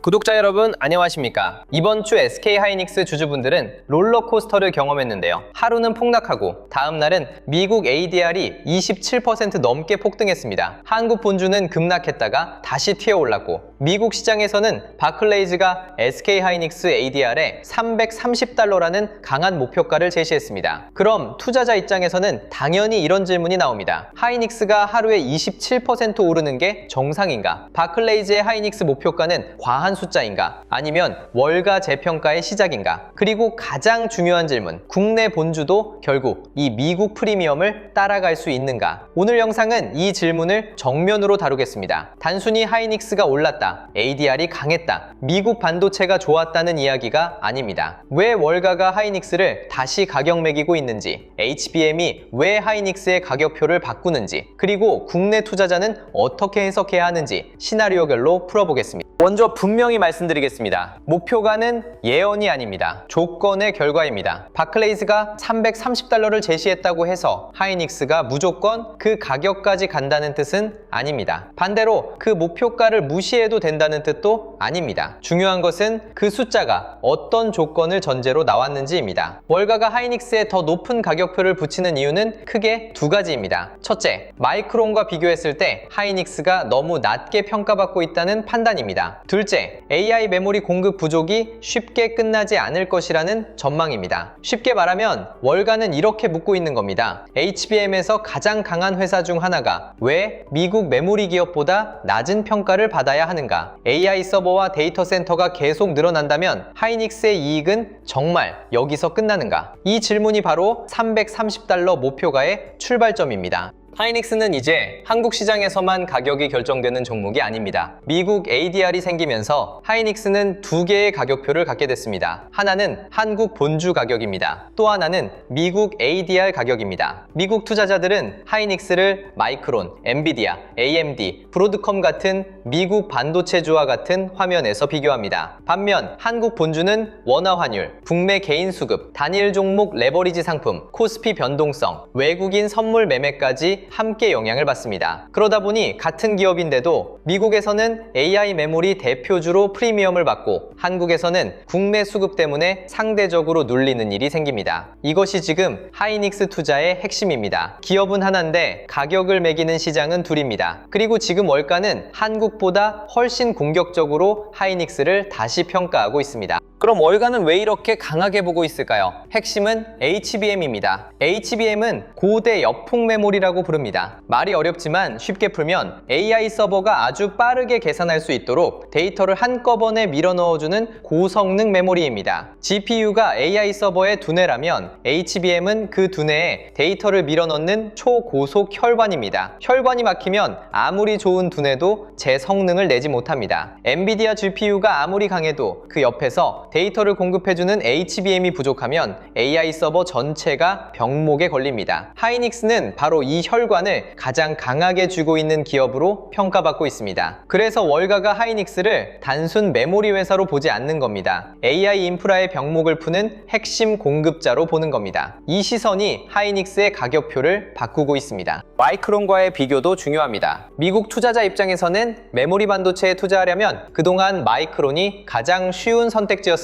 구독자 여러분 안녕하십니까. 이번 주 SK하이닉스 주주분들은 롤러코스터를 경험했는데요. 하루는 폭락하고 다음날은 미국 ADR이 27% 넘게 폭등했습니다. 한국 본주는 급락했다가 다시 튀어올랐고, 미국 시장에서는 바클레이즈가 SK하이닉스 ADR에 330달러라는 강한 목표가를 제시했습니다. 그럼 투자자 입장에서는 당연히 이런 질문이 나옵니다. 하이닉스가 하루에 27% 오르는 게 정상인가? 바클레이즈의 하이닉스 목표가는 과한 숫자인가? 아니면 월가 재평가의 시작인가? 그리고 가장 중요한 질문, 국내 본주도 결국 이 미국 프리미엄을 따라갈 수 있는가? 오늘 영상은 이 질문을 정면으로 다루겠습니다. 단순히 하이닉스가 올랐다, ADR이 강했다, 미국 반도체가 좋았다는 이야기가 아닙니다. 왜 월가가 하이닉스를 다시 가격 매기고 있는지, HBM이 왜 하이닉스의 가격표를 바꾸는지, 그리고 국내 투자자는 어떻게 해석해야 하는지 시나리오별로 풀어보겠습니다. 먼저 분명히 말씀드리겠습니다. 목표가는 예언이 아닙니다. 조건의 결과입니다. 바클레이즈가 330달러를 제시했다고 해서 하이닉스가 무조건 그 가격까지 간다는 뜻은 아닙니다. 반대로 그 목표가를 무시해도 된다는 뜻도 아닙니다. 중요한 것은 그 숫자가 어떤 조건을 전제로 나왔는지입니다. 월가가 하이닉스에 더 높은 가격표를 붙이는 이유는 크게 두 가지입니다. 첫째, 마이크론과 비교했을 때 하이닉스가 너무 낮게 평가받고 있다는 판단입니다. 둘째, AI 메모리 공급 부족이 쉽게 끝나지 않을 것이라는 전망입니다. 쉽게 말하면 월가는 이렇게 묻고 있는 겁니다. HBM에서 가장 강한 회사 중 하나가 왜 미국 메모리 기업보다 낮은 평가를 받아야 하는가? AI 서버와 데이터 센터가 계속 늘어난다면 하이닉스의 이익은 정말 여기서 끝나는가? 이 질문이 바로 330달러 목표가의 출발점입니다. 하이닉스는 이제 한국 시장에서만 가격이 결정되는 종목이 아닙니다. 미국 ADR이 생기면서 하이닉스는 두 개의 가격표를 갖게 됐습니다. 하나는 한국 본주 가격입니다. 또 하나는 미국 ADR 가격입니다. 미국 투자자들은 하이닉스를 마이크론, 엔비디아, AMD, 브로드컴 같은 미국 반도체주와 같은 화면에서 비교합니다. 반면 한국 본주는 원화 환율, 북미 개인 수급, 단일 종목 레버리지 상품, 코스피 변동성, 외국인 선물 매매까지 함께 영향을 받습니다. 그러다 보니 같은 기업인데도 미국에서는 AI 메모리 대표주로 프리미엄을 받고 한국에서는 국내 수급 때문에 상대적으로 눌리는 일이 생깁니다. 이것이 지금 하이닉스 투자의 핵심입니다. 기업은 하나인데 가격을 매기는 시장은 둘입니다. 그리고 지금 월가는 한국보다 훨씬 공격적으로 하이닉스를 다시 평가하고 있습니다. 그럼 월가는 왜 이렇게 강하게 보고 있을까요? 핵심은 HBM입니다. HBM은 고대 여풍 메모리라고 부릅니다. 말이 어렵지만 쉽게 풀면 AI 서버가 아주 빠르게 계산할 수 있도록 데이터를 한꺼번에 밀어 넣어주는 고성능 메모리입니다. GPU가 AI 서버의 두뇌라면 HBM은 그 두뇌에 데이터를 밀어 넣는 초고속 혈관입니다. 혈관이 막히면 아무리 좋은 두뇌도 제 성능을 내지 못합니다. 엔비디아 GPU가 아무리 강해도 그 옆에서 데이터를 공급해주는 HBM이 부족하면 AI 서버 전체가 병목에 걸립니다. 하이닉스는 바로 이 혈관을 가장 강하게 쥐고 있는 기업으로 평가받고 있습니다. 그래서 월가가 하이닉스를 단순 메모리 회사로 보지 않는 겁니다. AI 인프라의 병목을 푸는 핵심 공급자로 보는 겁니다. 이 시선이 하이닉스의 가격표를 바꾸고 있습니다. 마이크론과의 비교도 중요합니다. 미국 투자자 입장에서는 메모리 반도체에 투자하려면 그동안 마이크론이 가장 쉬운 선택지였습니다.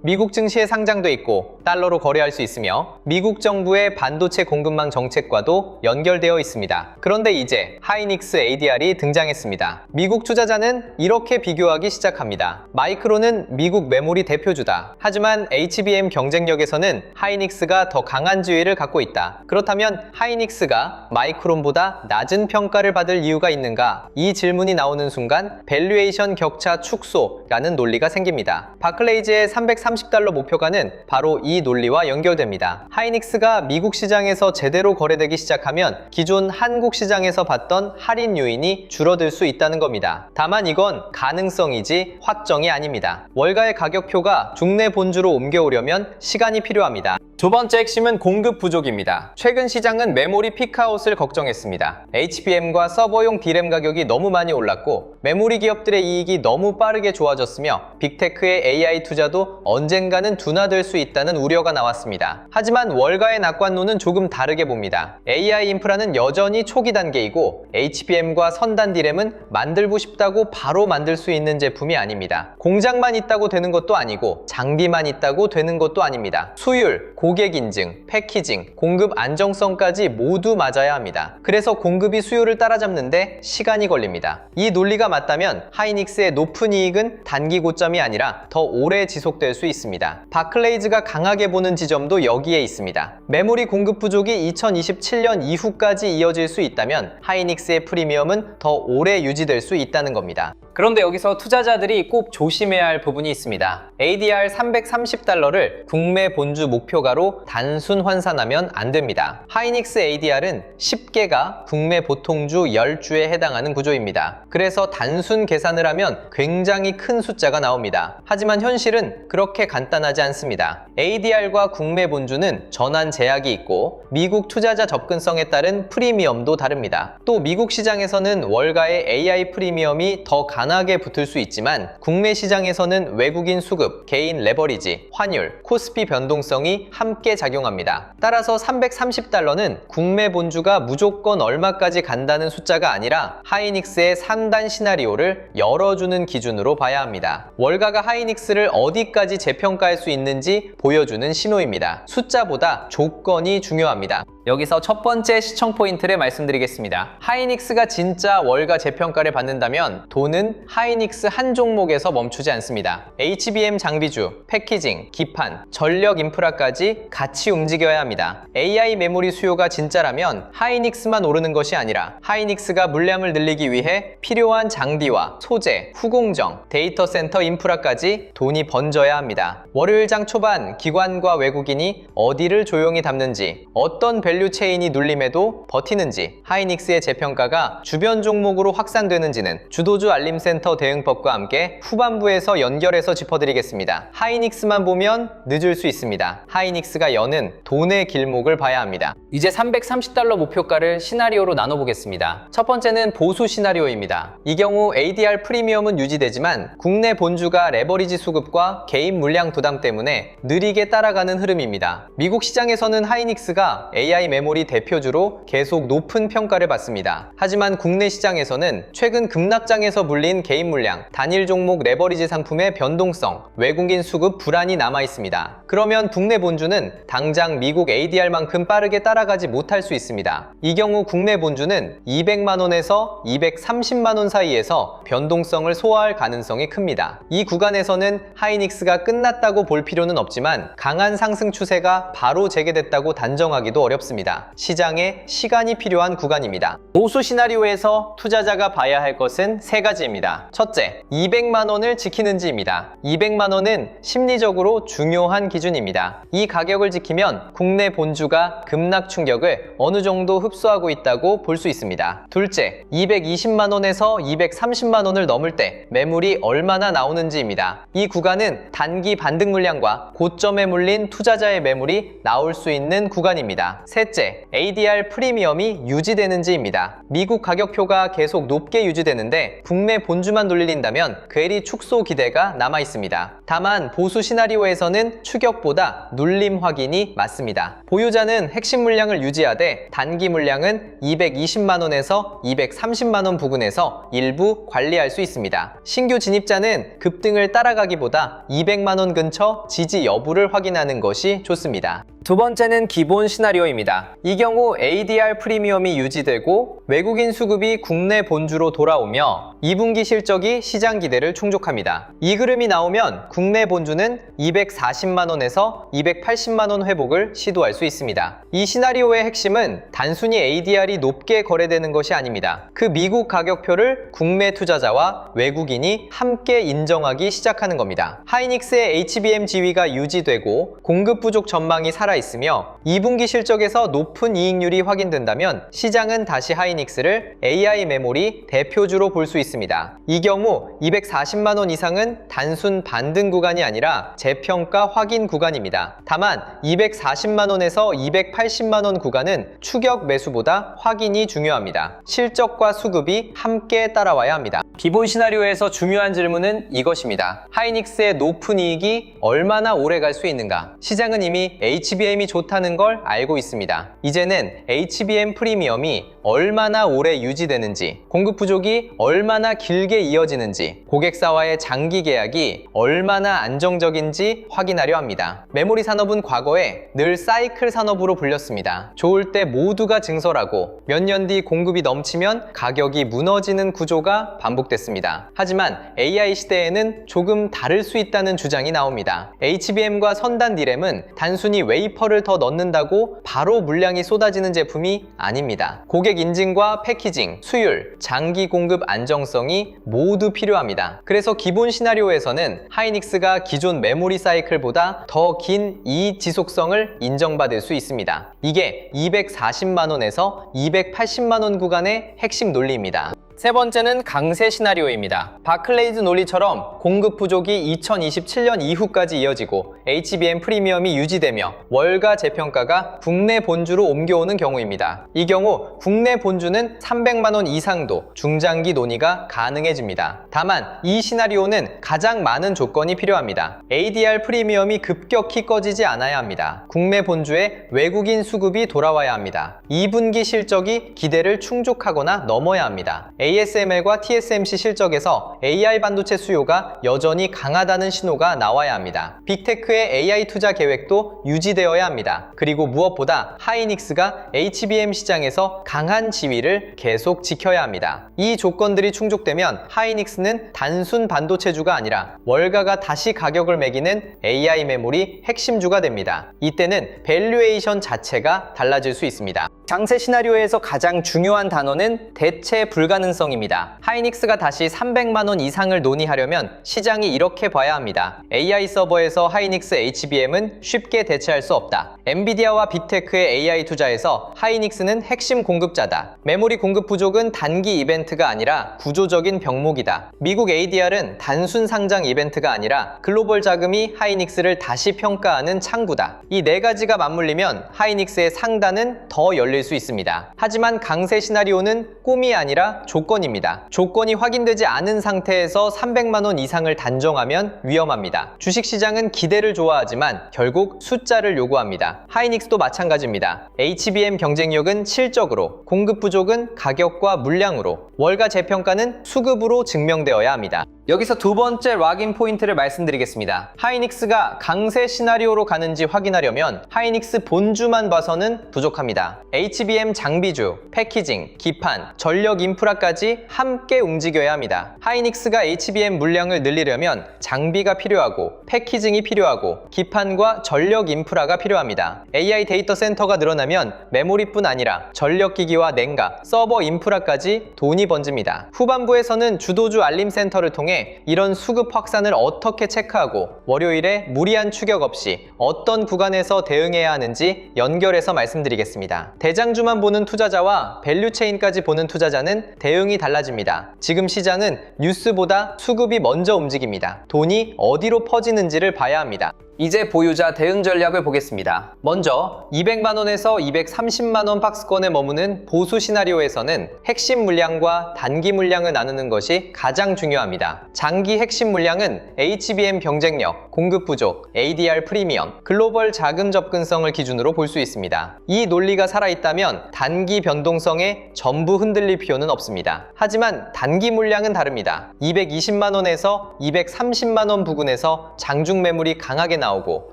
미국 증시에 상장돼 있고 달러로 거래할 수 있으며 미국 정부의 반도체 공급망 정책과도 연결되어 있습니다. 그런데 이제 하이닉스 ADR이 등장했습니다. 미국 투자자는 이렇게 비교하기 시작합니다. 마이크론은 미국 메모리 대표주다. 하지만 HBM 경쟁력에서는 하이닉스가 더 강한 지위를 갖고 있다. 그렇다면 하이닉스가 마이크론보다 낮은 평가를 받을 이유가 있는가? 이 질문이 나오는 순간 밸류에이션 격차 축소라는 논리가 생깁니다. 바클레이즈의 330달러 목표가는 바로 이 논리와 연결됩니다. 하이닉스가 미국 시장에서 제대로 거래되기 시작하면 기존 한국 시장에서 받던 할인 요인이 줄어들 수 있다는 겁니다. 다만 이건 가능성이지 확정이 아닙니다. 월가의 가격표가 국내 본주로 옮겨오려면 시간이 필요합니다. 두 번째 핵심은 공급 부족입니다. 최근 시장은 메모리 피크아웃을 걱정했습니다. HBM과 서버용 D램 가격이 너무 많이 올랐고 메모리 기업들의 이익이 너무 빠르게 좋아졌으며 빅테크의 AI 투자도 언젠가는 둔화될 수 있다는 우려가 나왔습니다. 하지만 월가의 낙관론은 조금 다르게 봅니다. AI 인프라는 여전히 초기 단계이고 HBM과 선단 D램은 만들고 싶다고 바로 만들 수 있는 제품이 아닙니다. 공장만 있다고 되는 것도 아니고 장비만 있다고 되는 것도 아닙니다. 수율, 고객 인증, 패키징, 공급 안정성까지 모두 맞아야 합니다. 그래서 공급이 수요를 따라잡는데 시간이 걸립니다. 이 논리가 맞다면 하이닉스의 높은 이익은 단기 고점이 아니라 더 오래 지속될 수 있습니다. 바클레이즈가 강하게 보는 지점도 여기에 있습니다. 메모리 공급 부족이 2027년 이후까지 이어질 수 있다면 하이닉스의 프리미엄은 더 오래 유지될 수 있다는 겁니다. 그런데 여기서 투자자들이 꼭 조심해야 할 부분이 있습니다. ADR 330달러를 국내 본주 목표가로 단순 환산하면 안 됩니다. 하이닉스 ADR은 10개가 국내 보통주 10주에 해당하는 구조입니다. 그래서 단순 계산을 하면 굉장히 큰 숫자가 나옵니다. 하지만 현실은 그렇게 간단하지 않습니다. ADR과 국내 본주는 전환 제약이 있고 미국 투자자 접근성에 따른 프리미엄도 다릅니다. 또 미국 시장에서는 월가의 AI 프리미엄이 더 강하게 붙을 수 있지만 국내 시장에서는 외국인 수급, 개인 레버리지, 환율, 코스피 변동성이 함께 작용합니다. 따라서 330달러는 국내 본주가 무조건 얼마까지 간다는 숫자가 아니라 하이닉스의 상단 시나리오를 열어주는 기준으로 봐야 합니다. 월가가 하이닉스를 어디까지 재평가할 수 있는지 보여주는 신호입니다. 숫자보다 조건이 중요합니다. 여기서 첫 번째 시청 포인트를 말씀드리겠습니다. 하이닉스가 진짜 월가 재평가를 받는다면 돈은 하이닉스 한 종목에서 멈추지 않습니다. HBM 장비주, 패키징, 기판, 전력 인프라까지 같이 움직여야 합니다. AI 메모리 수요가 진짜라면 하이닉스만 오르는 것이 아니라 하이닉스가 물량을 늘리기 위해 필요한 장비와 소재, 후공정, 데이터 센터 인프라까지 돈이 번져야 합니다. 월요일장 초반 기관과 외국인이 어디를 조용히 담는지, 어떤 밸류 체인이 눌림에도 버티는지, 하이닉스의 재평가가 주변 종목으로 확산되는지는 주도주 알림센터 대응법과 함께 후반부에서 연결해서 짚어드리겠습니다. 하이닉스만 보면 늦을 수 있습니다. 하이닉스가 여는 돈의 길목을 봐야 합니다. 이제 330달러 목표가를 시나리오로 나눠보겠습니다. 첫 번째는 보수 시나리오입니다. 이 경우 ADR 프리미엄은 유지되지만 국내 본주가 레버리지 수급과 개인 물량 부담 때문에 느리게 따라가는 흐름입니다. 미국 시장에서는 하이닉스가 AI 메모리 대표주로 계속 높은 평가를 받습니다. 하지만 국내 시장에서는 최근 급락장에서 불린 개인 물량, 단일 종목 레버리지 상품의 변동성, 외국인 수급 불안이 남아 있습니다. 그러면 국내 본주는 당장 미국 ADR만큼 빠르게 따라가지 못할 수 있습니다. 이 경우 국내 본주는 200만원에서 230만원 사이에서 변동성을 소화할 가능성이 큽니다. 이 구간에서는 하이닉스가 끝났다고 볼 필요는 없지만 강한 상승 추세가 바로 재개됐다고 단정하기도 어렵습니다. 시장에 시간이 필요한 구간입니다. 보수 시나리오에서 투자자가 봐야 할 것은 세 가지입니다. 첫째, 200만원을 지키는지입니다. 200만원은 심리적으로 중요한 기준입니다. 이 가격을 지키면 국내 본주가 급락 충격을 어느 정도 흡수하고 있다고 볼 수 있습니다. 둘째, 220만원에서 230만원을 넘을 때 매물이 얼마나 나오는지입니다. 이 구간은 단기 반등 물량과 고점에 물린 투자자의 매물이 나올 수 있는 구간입니다. 셋째, ADR 프리미엄이 유지되는지입니다. 미국 가격표가 계속 높게 유지되는데 국내 본주만 눌린다면 괴리 축소 기대가 남아 있습니다. 다만 보수 시나리오에서는 추격보다 눌림 확인이 맞습니다. 보유자는 핵심 물량을 유지하되 단기 물량은 220만원에서 230만원 부근에서 일부 관리할 수 있습니다. 신규 진입자는 급등을 따라가기보다 200만원 근처 지지 여부를 확인하는 것이 좋습니다. 두 번째는 기본 시나리오입니다. 이 경우 ADR 프리미엄이 유지되고 외국인 수급이 국내 본주로 돌아오며 2분기 실적이 시장 기대를 충족합니다. 이 그림이 나오면 국내 본주는 240만원에서 280만원 회복을 시도할 수 있습니다. 이 시나리오의 핵심은 단순히 ADR이 높게 거래되는 것이 아닙니다. 그 미국 가격표를 국내 투자자와 외국인이 함께 인정하기 시작하는 겁니다. 하이닉스의 HBM 지위가 유지되고 공급 부족 전망이 살아있으며 2분기 실적에서 높은 이익률이 확인된다면 시장은 다시 하이닉스를 AI 메모리 대표주로 볼 수 있습니다. 있습니다. 이 경우 240만 원 이상은 단순 반등 구간이 아니라 재평가 확인 구간입니다. 다만 240만 원에서 280만 원 구간은 추격 매수보다 확인이 중요합니다. 실적과 수급이 함께 따라와야 합니다. 기본 시나리오에서 중요한 질문은 이것입니다. 하이닉스의 높은 이익이 얼마나 오래 갈 수 있는가? 시장은 이미 HBM이 좋다는 걸 알고 있습니다. 이제는 HBM 프리미엄이 얼마나 오래 유지되는지, 공급 부족이 얼마나 길게 이어지는지, 고객사와의 장기 계약이 얼마나 안정적인지 확인하려 합니다. 메모리 산업은 과거에 늘 사이클 산업으로 불렸습니다. 좋을 때 모두가 증설하고 몇 년 뒤 공급이 넘치면 가격이 무너지는 구조가 반복됐습니다. 하지만 AI 시대에는 조금 다를 수 있다는 주장이 나옵니다. HBM과 선단 D램은 단순히 웨이퍼를 더 넣는다고 바로 물량이 쏟아지는 제품이 아닙니다. 고객 인증과 패키징, 수율, 장기 공급 안정성이 모두 필요합니다. 그래서 기본 시나리오에서는 하이닉스가 기존 메모리 사이클보다 더 긴 이익 지속성을 인정받을 수 있습니다. 이게 240만 원에서 280만 원 구간의 핵심 논리입니다. 세 번째는 강세 시나리오입니다. 바클레이즈 논리처럼 공급 부족이 2027년 이후까지 이어지고 HBM 프리미엄이 유지되며 월가 재평가가 국내 본주로 옮겨오는 경우입니다. 이 경우 국내 본주는 300만 원 이상도 중장기 논의가 가능해집니다. 다만 이 시나리오는 가장 많은 조건이 필요합니다. ADR 프리미엄이 급격히 꺼지지 않아야 합니다. 국내 본주에 외국인 수급이 돌아와야 합니다. 2분기 실적이 기대를 충족하거나 넘어야 합니다. ASML과 TSMC 실적에서 AI 반도체 수요가 여전히 강하다는 신호가 나와야 합니다. 빅테크의 AI 투자 계획도 유지되어야 합니다. 그리고 무엇보다 하이닉스가 HBM 시장에서 강한 지위를 계속 지켜야 합니다. 이 조건들이 충족되면 하이닉스는 단순 반도체주가 아니라 월가가 다시 가격을 매기는 AI 메모리 핵심주가 됩니다. 이때는 밸류에이션 자체가 달라질 수 있습니다. 강세 시나리오에서 가장 중요한 단어는 대체 불가능성입니다. 하이닉스가 다시 300만 원 이상을 논의하려면 시장이 이렇게 봐야 합니다. AI 서버에서 하이닉스 HBM은 쉽게 대체할 수 없다. 엔비디아와 빅테크의 AI 투자에서 하이닉스는 핵심 공급자다. 메모리 공급 부족은 단기 이벤트가 아니라 구조적인 병목이다. 미국 ADR은 단순 상장 이벤트가 아니라 글로벌 자금이 하이닉스를 다시 평가하는 창구다. 이 네 가지가 맞물리면 하이닉스의 상단은 더 열릴 수 있습니다. 하지만 강세 시나리오는 꿈이 아니라 조건입니다. 조건이 확인되지 않은 상태에서 300만 원 이상을 단정하면 위험합니다. 주식시장은 기대를 좋아하지만 결국 숫자를 요구합니다. 하이닉스도 마찬가지입니다. HBM 경쟁력은 실적으로, 공급 부족은 가격과 물량으로, 월가 재평가는 수급으로 증명되어야 합니다. 여기서 두 번째 락인 포인트를 말씀드리겠습니다. 하이닉스가 강세 시나리오로 가는지 확인하려면 하이닉스 본주만 봐서는 부족합니다. HBM 장비주, 패키징, 기판, 전력 인프라까지 함께 움직여야 합니다. 하이닉스가 HBM 물량을 늘리려면 장비가 필요하고 패키징이 필요하고 기판과 전력 인프라가 필요합니다. AI 데이터 센터가 늘어나면 메모리뿐 아니라 전력기기와 냉각, 서버 인프라까지 돈이 번집니다. 후반부에서는 주도주 알림 센터를 통해 이런 수급 확산을 어떻게 체크하고 월요일에 무리한 추격 없이 어떤 구간에서 대응해야 하는지 연결해서 말씀드리겠습니다. 대장주만 보는 투자자와 밸류체인까지 보는 투자자는 대응이 달라집니다. 지금 시장은 뉴스보다 수급이 먼저 움직입니다. 돈이 어디로 퍼지는지를 봐야 합니다. 이제 보유자 대응 전략을 보겠습니다. 먼저 200만 원에서 230만 원 박스권에 머무는 보수 시나리오에서는 핵심 물량과 단기 물량을 나누는 것이 가장 중요합니다. 장기 핵심 물량은 HBM 경쟁력, 공급 부족, ADR 프리미엄, 글로벌 자금 접근성을 기준으로 볼 수 있습니다. 이 논리가 살아있다면 단기 변동성에 전부 흔들릴 필요는 없습니다. 하지만 단기 물량은 다릅니다. 220만 원에서 230만 원 부근에서 장중 매물이 강하게 나오고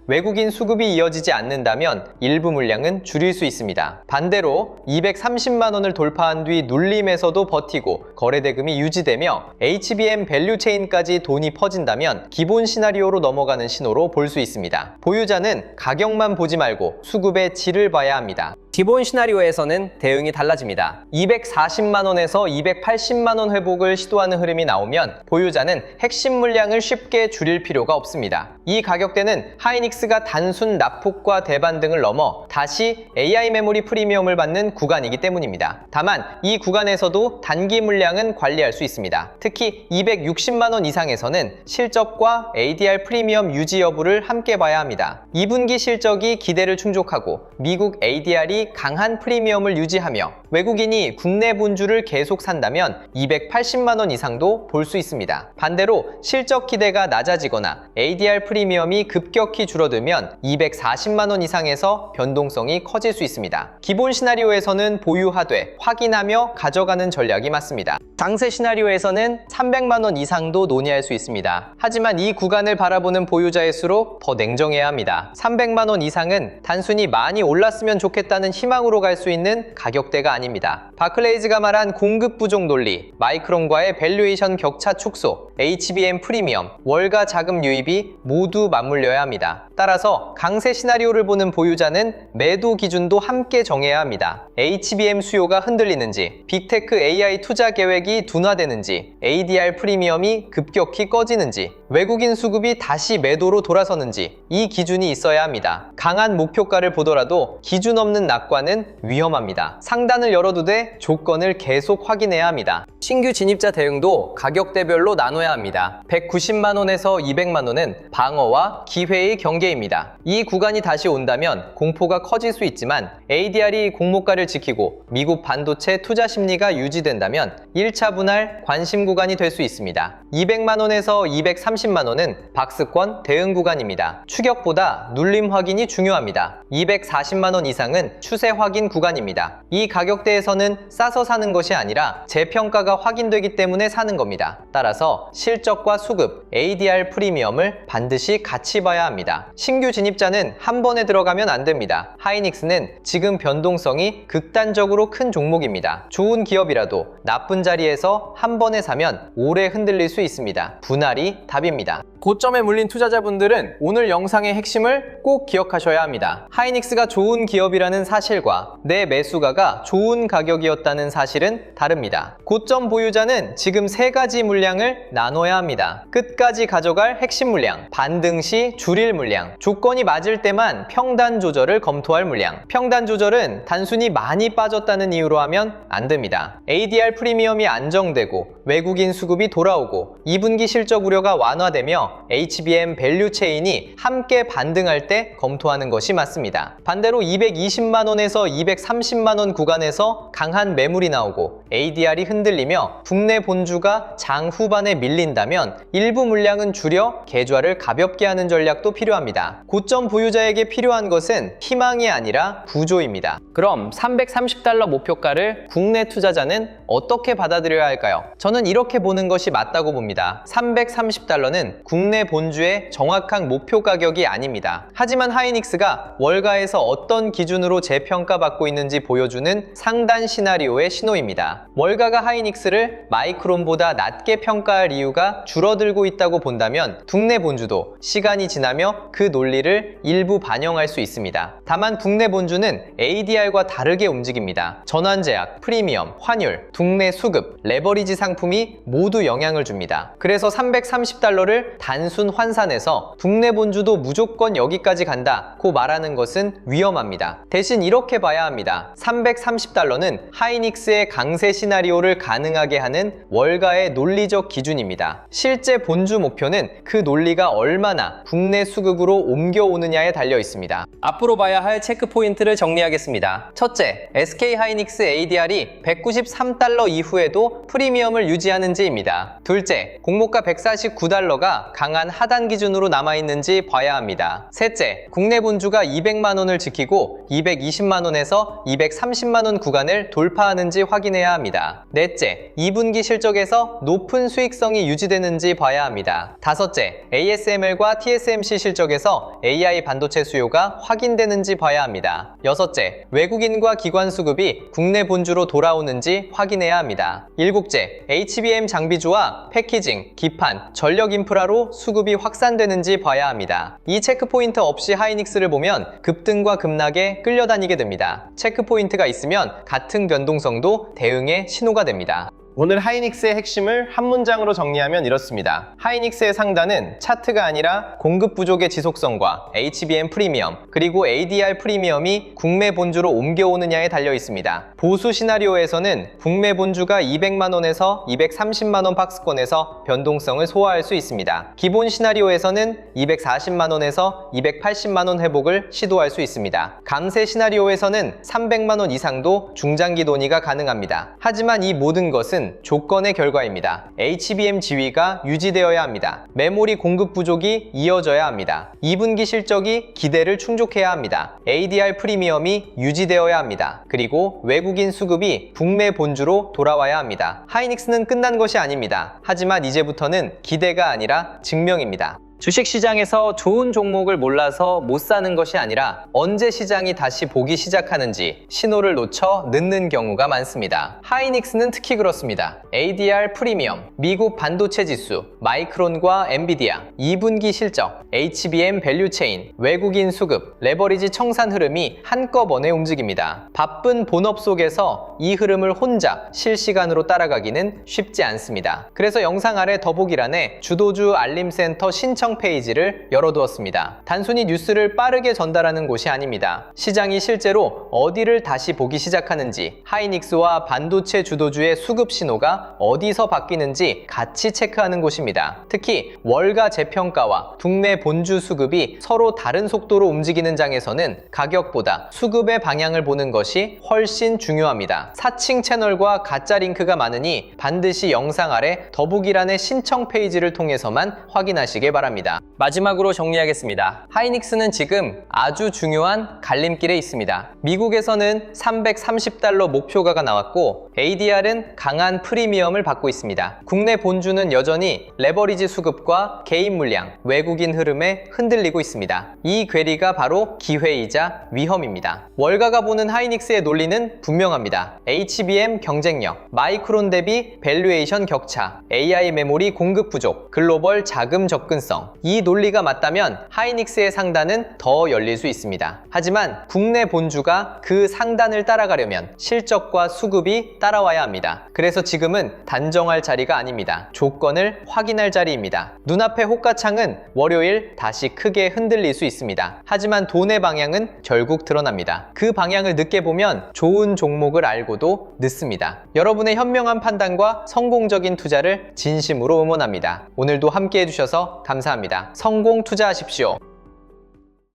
외국인 수급이 이어지지 않는다면 일부 물량은 줄일 수 있습니다. 반대로 230만 원을 돌파한 뒤 눌림에서도 버티고 거래대금이 유지되며 HBM 밸류체인까지 돈이 퍼진다면 기본 시나리오로 넘어가는 신호로 볼 수 있습니다. 보유자는 가격만 보지 말고 수급의 질을 봐야 합니다. 기본 시나리오에서는 대응이 달라집니다. 240만원에서 280만원 회복을 시도하는 흐름이 나오면 보유자는 핵심 물량을 쉽게 줄일 필요가 없습니다. 이 가격대는 하이닉스가 단순 납폭과 대반 등을 넘어 다시 AI 메모리 프리미엄을 받는 구간이기 때문입니다. 다만 이 구간에서도 단기 물량은 관리할 수 있습니다. 특히 260만원 이상에서는 실적과 ADR 프리미엄 유지 여부를 함께 봐야 합니다. 2분기 실적이 기대를 충족하고 미국 ADR이 강한 프리미엄을 유지하며 외국인이 국내 본주를 계속 산다면 280만원 이상도 볼 수 있습니다. 반대로 실적 기대가 낮아지거나 ADR 프리미엄이 급격히 줄어들면 240만원 이상에서 변동성이 커질 수 있습니다. 기본 시나리오에서는 보유하되 확인하며 가져가는 전략이 맞습니다. 상세 시나리오에서는 300만원 이상도 논의할 수 있습니다. 하지만 이 구간을 바라보는 보유자일수록 더 냉정해야 합니다. 300만원 이상은 단순히 많이 올랐으면 좋겠다는 희망으로 갈 수 있는 가격대가 아닙니다. 바클레이즈가 말한 공급 부족 논리, 마이크론과의 밸류에이션 격차 축소, HBM 프리미엄, 월가 자금 유입이 모두 맞물려야 합니다. 따라서 강세 시나리오를 보는 보유자는 매도 기준도 함께 정해야 합니다. HBM 수요가 흔들리는지, 빅테크 AI 투자 계획이 둔화되는지, ADR 프리미엄이 급격히 꺼지는지, 외국인 수급이 다시 매도로 돌아서는지 이 기준이 있어야 합니다. 강한 목표가를 보더라도 기준 없는 낙관은 위험합니다. 상단을 열어두되 조건을 계속 확인해야 합니다. 신규 진입자 대응도 가격대별로 나눠야 합니다. 190만원에서 200만원은 방어와 기회의 경계입니다. 이 구간이 다시 온다면 공포가 커질 수 있지만 ADR이 공모가를 지키고 미국 반도체 투자 심리가 유지된다면 1차 분할 관심 구간이 될 수 있습니다. 200만원에서 230만원은 박스권 대응 구간입니다. 추격보다 눌림 확인이 중요합니다. 240만원 이상은 추세 확인 구간입니다. 이 가격대에서는 싸서 사는 것이 아니라 재평가가 확인되기 때문에 사는 겁니다. 따라서 실적과 수급, ADR 프리미엄을 반드시 같이 봐야 합니다. 신규 진입자는 한 번에 들어가면 안 됩니다. 하이닉스는 지금 변동성이 극단적으로 큰 종목입니다. 좋은 기업이라도 나쁜 자리에서 한 번에 사면 오래 흔들릴 수 있습니다. 분할이 답입니다. 고점에 물린 투자자분들은 오늘 영상의 핵심을 꼭 기억하셔야 합니다. 하이닉스가 좋은 기업이라는 사실과 내 매수가가 좋은 가격이었다는 사실은 다릅니다. 고점 보유자는 지금 세 가지 물량을 나눠야 합니다. 끝까지 가져갈 핵심 물량, 반등 시 줄일 물량, 조건이 맞을 때만 평단 조절을 검토할 물량. 평단 조절은 단순히 많이 빠졌다는 이유로 하면 안 됩니다. ADR 프리미엄이 안정되고 외국인 수급이 돌아오고 2분기 실적 우려가 완화되며 HBM 밸류 체인이 함께 반등할 때 검토하는 것이 맞습니다. 반대로 220만원에서 230만원 구간에서 강한 매물이 나오고 ADR이 흔들리며 국내 본주가 장 후반에 밀린다면 일부 물량은 줄여 계좌를 가볍게 하는 전략도 필요합니다. 고점 보유자에게 필요한 것은 희망이 아니라 구조입니다. 그럼 330달러 목표가를 국내 투자자는 어떻게 받아들여야 할까요? 저는 이렇게 보는 것이 맞다고 봅니다. 330달러는 국내 본주의 정확한 목표 가격이 아닙니다. 하지만 하이닉스가 월가에서 어떤 기준으로 재평가받고 있는지 보여주는 상단 시나리오의 신호입니다. 월가가 하이닉스를 마이크론보다 낮게 평가할 이유가 줄어들고 있다고 본다면 국내 본주도 시간이 지나며 그 논리를 일부 반영할 수 있습니다. 다만 국내 본주는 ADR과 다르게 움직입니다. 전환제약, 프리미엄, 환율, 국내 수급, 레버리지 상품이 모두 영향을 줍니다. 그래서 330달러를 단순 환산해서 국내 본주도 무조건 여기까지 간다고 말하는 것은 위험합니다. 대신 이렇게 봐야 합니다. 330달러는 하이닉스의 강세 시나리오를 가능하게 하는 월가의 논리적 기준입니다. 실제 본주 목표는 그 논리가 얼마나 국내 수급으로 옮겨오느냐에 달려 있습니다. 앞으로 봐야 할 체크 포인트를 정리하겠습니다. 첫째, SK 하이닉스 ADR이 193달러 이후에도 프리미엄을 유지하는지입니다. 둘째, 공모가 149달러가 강한 하단 기준으로 남아있는지 봐야 합니다. 셋째, 국내 본주가 200만원을 지키고 220만원에서 230만원 구간을 돌파하는지 확인해야 합니다. 넷째, 2분기 실적에서 높은 수익성이 유지되는지 봐야 합니다. 다섯째, ASML과 TSMC 실적에서 AI 반도체 수요가 확인되는지 봐야 합니다. 여섯째, 외국인과 기관 수급이 국내 본주로 돌아오는지 확인해야 합니다. 일곱째, HBM 장비주와 패키징, 기판, 전력 인프라로 수급이 확산되는지 봐야 합니다. 이 체크포인트 없이 하이닉스를 보면 급등과 급락에 끌려다니기 다니게 됩니다. 체크포인트가 있으면 같은 변동성도 대응의 신호가 됩니다. 오늘 하이닉스의 핵심을 한 문장으로 정리하면 이렇습니다. 하이닉스의 상단은 차트가 아니라 공급 부족의 지속성과 HBM 프리미엄 그리고 ADR 프리미엄이 국내 본주로 옮겨오느냐에 달려 있습니다. 보수 시나리오에서는 국내 본주가 200만원에서 230만원 박스권에서 변동성을 소화할 수 있습니다. 기본 시나리오에서는 240만원에서 280만원 회복을 시도할 수 있습니다. 강세 시나리오에서는 300만원 이상도 중장기 논의가 가능합니다. 하지만 이 모든 것은 조건의 결과입니다. HBM 지위가 유지되어야 합니다. 메모리 공급 부족이 이어져야 합니다. 2분기 실적이 기대를 충족해야 합니다. ADR 프리미엄이 유지되어야 합니다. 그리고 외국인 수급이 북매 본주로 돌아와야 합니다. 하이닉스는 끝난 것이 아닙니다. 하지만 이제부터는 기대가 아니라 증명입니다. 주식시장에서 좋은 종목을 몰라서 못 사는 것이 아니라 언제 시장이 다시 보기 시작하는지 신호를 놓쳐 늦는 경우가 많습니다. 하이닉스는 특히 그렇습니다. ADR 프리미엄, 미국 반도체 지수, 마이크론과 엔비디아, 2분기 실적, HBM 밸류체인, 외국인 수급, 레버리지 청산 흐름이 한꺼번에 움직입니다. 바쁜 본업 속에서 이 흐름을 혼자 실시간으로 따라가기는 쉽지 않습니다. 그래서 영상 아래 더보기란에 주도주 알림센터 신청 페이지를 열어두었습니다. 단순히 뉴스를 빠르게 전달하는 곳이 아닙니다. 시장이 실제로 어디를 다시 보기 시작하는지, 하이닉스와 반도체 주도주의 수급 신호가 어디서 바뀌는지 같이 체크하는 곳입니다. 특히 월가 재평가와 국내 본주 수급이 서로 다른 속도로 움직이는 장에서는 가격보다 수급의 방향을 보는 것이 훨씬 중요합니다. 사칭 채널과 가짜 링크가 많으니 반드시 영상 아래 더보기란의 신청 페이지를 통해서만 확인하시길 바랍니다. 마지막으로 정리하겠습니다. 하이닉스는 지금 아주 중요한 갈림길에 있습니다. 미국에서는 330달러 목표가가 나왔고 ADR은 강한 프리미엄을 받고 있습니다. 국내 본주는 여전히 레버리지 수급과 개인 물량, 외국인 흐름에 흔들리고 있습니다. 이 괴리가 바로 기회이자 위험입니다. 월가가 보는 하이닉스의 논리는 분명합니다. HBM 경쟁력, 마이크론 대비 밸류에이션 격차, AI 메모리 공급 부족, 글로벌 자금 접근성, 이 논리가 맞다면 하이닉스의 상단은 더 열릴 수 있습니다. 하지만 국내 본주가 그 상단을 따라가려면 실적과 수급이 따라와야 합니다. 그래서 지금은 단정할 자리가 아닙니다. 조건을 확인할 자리입니다. 눈앞의 호가창은 월요일 다시 크게 흔들릴 수 있습니다. 하지만 돈의 방향은 결국 드러납니다. 그 방향을 늦게 보면 좋은 종목을 알고도 늦습니다. 여러분의 현명한 판단과 성공적인 투자를 진심으로 응원합니다. 오늘도 함께 해주셔서 감사합니다. 성공 투자하십시오.